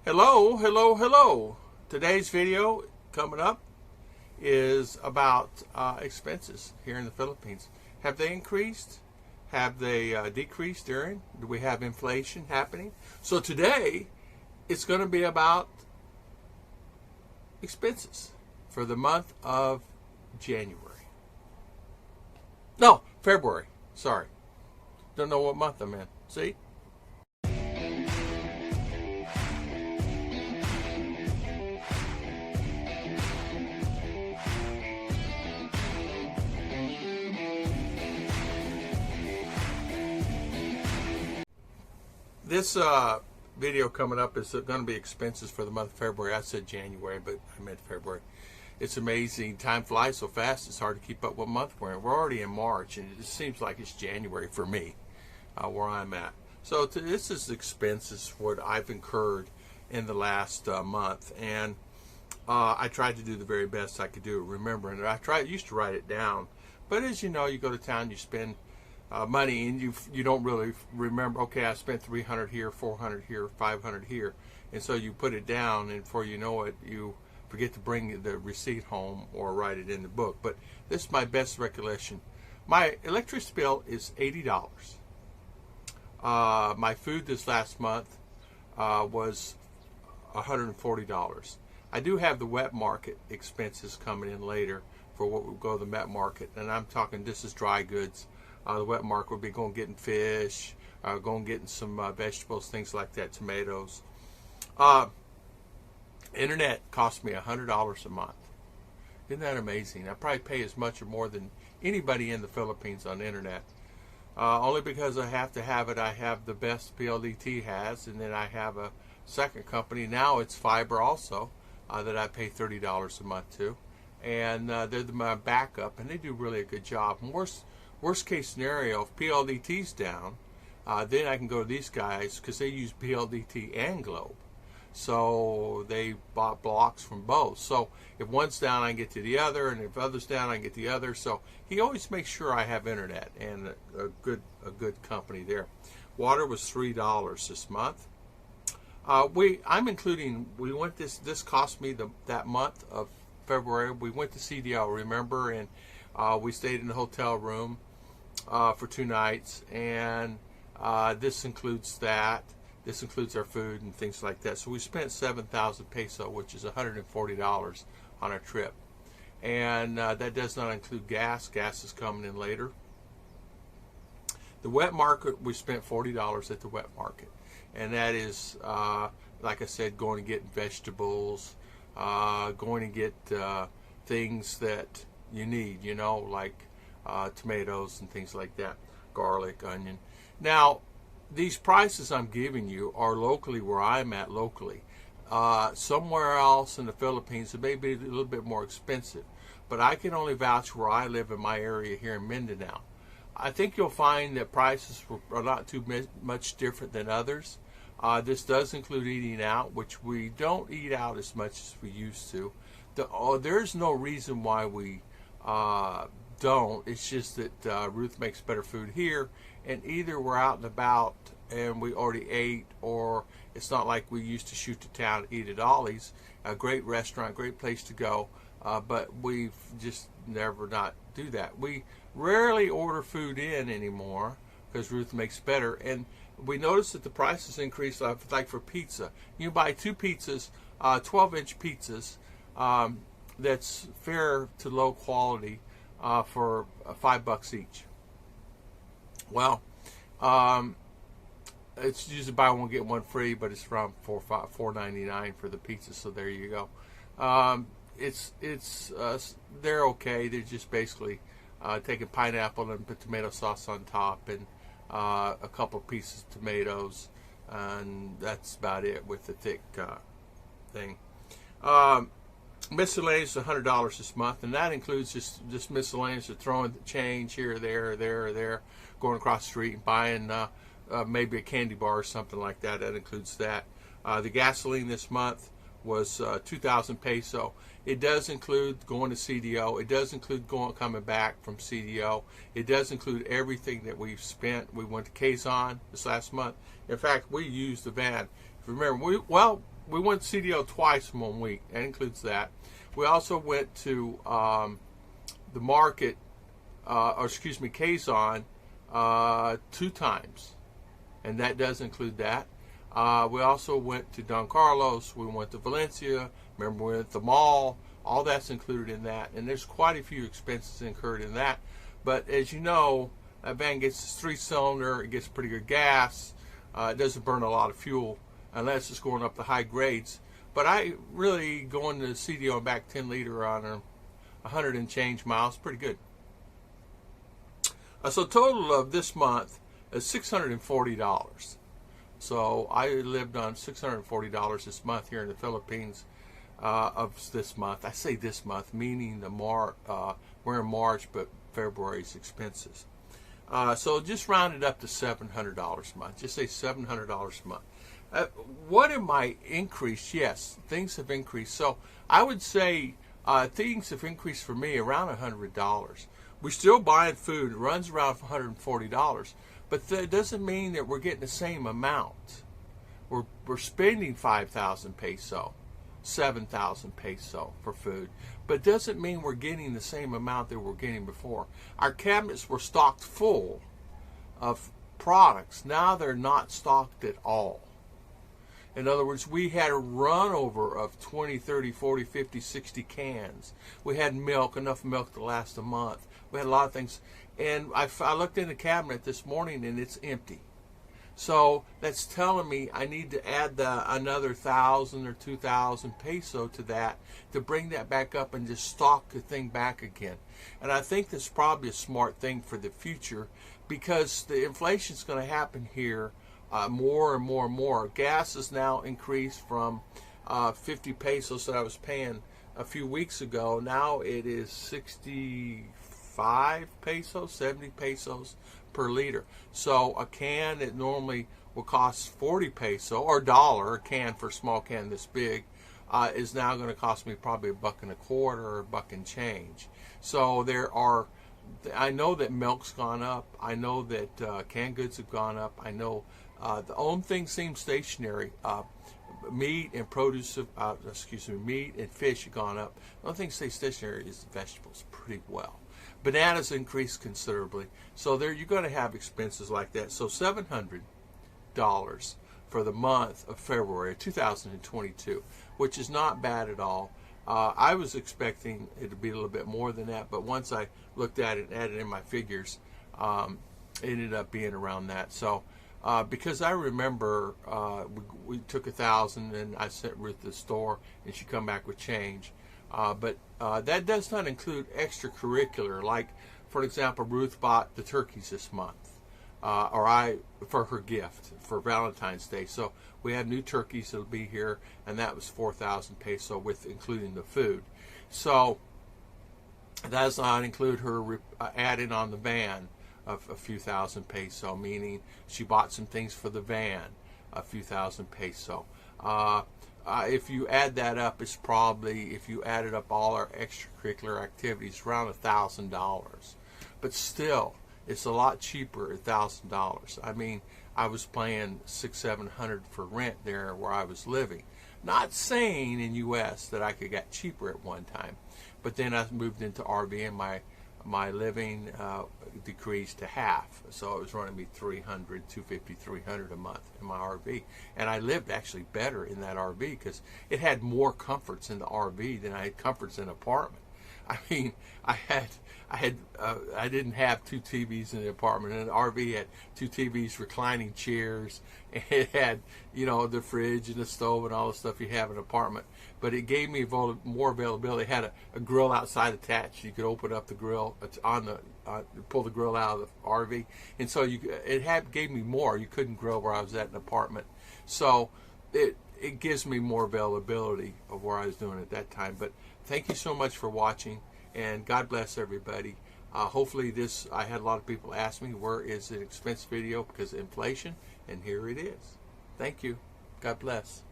Hello, hello, hello. Today's video coming up is about expenses here in the Philippines. Have they increased? Have they decreased during? Do we have inflation happening? So today it's going to be about expenses for the month of January. No, February. Sorry. Don't know what month I'm in. See? This video coming up is going to be expenses for the month of February. I said January, but I meant February. It's amazing. Time flies so fast, it's hard to keep up what month we're in. We're already in March, and it just seems like it's January for me, where I'm at. So this is expenses, what I've incurred in the last month. And I tried to do the very best I could do remembering it. Used to write it down. But as you know, you go to town, you spend money, and you don't really remember, okay, I spent 300 here, 400 here, 500 here. And so you put it down, and before you know it, you forget to bring the receipt home or write it in the book. But this is my best recollection. My electricity bill is $80. My food this last month was $140. I do have the wet market expenses coming in later for what would go to the wet market, and I'm talking this is dry goods. The wet market would be going getting fish, going getting some vegetables, things like that, tomatoes. Internet cost me $100 a month. Isn't that amazing? I probably pay as much or more than anybody in the Philippines on the internet. Only because I have to have it. I have the best PLDT has, and then I have a second company. Now it's fiber also that I pay $30 a month to. And they're my backup, and they do really a good job. And worst case scenario, if PLDT's down, then I can go to these guys because they use PLDT and Globe. So they bought blocks from both. So if one's down, I can get to the other, and if other's down, I can get the other. So he always makes sure I have internet and a good company there. Water was $3 this month. I'm including. We went this cost me that month of February. We went to CDL, remember, and we stayed in the hotel room for 2 nights, and this includes that. This includes our food and things like that. So we spent 7,000 peso, which is $140 on our trip. And that does not include gas. Gas is coming in later. The wet market, we spent $40 at the wet market. And that is, like I said, going to get vegetables, going to get things that you need, like tomatoes and things like that, garlic, onion. Now, these prices I'm giving you are locally where I'm at locally. Somewhere else in the Philippines, it may be a little bit more expensive, but I can only vouch where I live in my area here in Mindinao. I think you'll find that prices are not too much different than others. This does include eating out, which we don't eat out as much as we used to. There's no reason why we don't. It's just that Ruth makes better food here, and either we're out and about and we already ate, or it's not like we used to shoot to town and eat at Ollie's, a great restaurant, great place to go, but we've just never not do that. We rarely order food in anymore because Ruth makes better, and we noticed that the prices increased, like for pizza. You buy 2 pizzas, 12-inch pizzas, that's fair to low quality, for $5 each. Well, it's usually buy one get one free, but it's around $4.99 for the pizza. So there you go. They're okay. They're just basically taking pineapple and put tomato sauce on top, and a couple pieces of tomatoes, and that's about it with the thick thing. Miscellaneous is $100 this month, and that includes just miscellaneous of throwing the change here, there, going across the street and buying maybe a candy bar or something like that. That includes that. The gasoline this month was 2,000 peso. It does include going to CDO. It does include coming back from CDO. It does include everything that we've spent. We went to Quezon this last month. In fact, we used the van. If you remember, we went to CDO twice in 1 week. That includes that. We also went to the market, Quezon, 2 times, and that does include that. We also went to Don Carlos. We went to Valencia. Remember, we went to the mall. All that's included in that, and there's quite a few expenses incurred in that. But as you know, that van gets this 3-cylinder. It gets pretty good gas. It doesn't burn a lot of fuel unless it's going up the high grades. But I really going to CDO and back 10 liter on a 100 and change miles, pretty good. So total of this month is $640. So I lived on $640 this month here in the Philippines. Of this month, I say this month, meaning we're in March, but February's expenses. So just round it up to $700 a month. Just say $700 a month. What am I increased? Yes, things have increased. So I would say things have increased for me around $100. We're still buying food. It runs around $140, but that doesn't mean that we're getting the same amount. We're spending 5,000 peso. 7,000 peso for food, but doesn't mean we're getting the same amount that we're getting before. Our cabinets were stocked full of products. Now they're not stocked at all. In other words, we had a run over of 20, 30, 40, 50, 60 cans. We had milk, enough milk to last a month. We had a lot of things. And I looked in the cabinet this morning and it's empty. So that's telling me I need to add another 1,000 or 2,000 peso to that to bring that back up and just stock the thing back again. And I think that's probably a smart thing for the future, because the inflation is going to happen here more and more and more. Gas is now increased from 50 pesos that I was paying a few weeks ago. Now it is 65 pesos, 70 pesos per liter. So a can that normally will cost 40 peso or $1 a can for a small can this big is now going to cost me probably $1.25 or $1 and change. So I know that milk's gone up. I know that canned goods have gone up. I know the only thing seems stationary. Meat and produce, meat and fish have gone up. The only thing that stays stationary is the vegetables pretty well. Bananas increased considerably. So there you're going to have expenses like that. So $700 for the month of February 2022, which is not bad at all. I was expecting it to be a little bit more than that, but once I looked at it and added in my figures, it ended up being around that. So because I remember we took 1,000 and I sent Ruth to the store and she come back with change. But that does not include extracurricular, like, for example, Ruth bought the turkeys this month, for her gift for Valentine's Day. So we have new turkeys that'll be here, and that was 4,000 peso with including the food. So that does not include her adding on the van of a few thousand peso, meaning she bought some things for the van, a few thousand peso. If you add that up, it's probably, if you added up all our extracurricular activities, around $1,000. But still, it's a lot cheaper at $1,000. I mean, I was paying $600-700 for rent there where I was living. Not saying in U.S. that I could get cheaper at one time, but then I moved into RV and my living decreased to half, so it was running me $250-300 a month in my RV, and I lived actually better in that RV because it had more comforts in the RV than I had comforts in an apartment. I mean, I didn't have 2 TVs in the apartment. And the RV had 2 TVs, reclining chairs, and it had, the fridge and the stove and all the stuff you have in an apartment. But it gave me more availability. It had a grill outside attached. You could open up the grill pull the grill out of the RV, and so it gave me more. You couldn't grill where I was at in an apartment, so it gives me more availability of where I was doing at that time. But thank you so much for watching, and God bless everybody. Hopefully I had a lot of people ask me, where is an expense video because of inflation, and here it is. Thank you. God bless.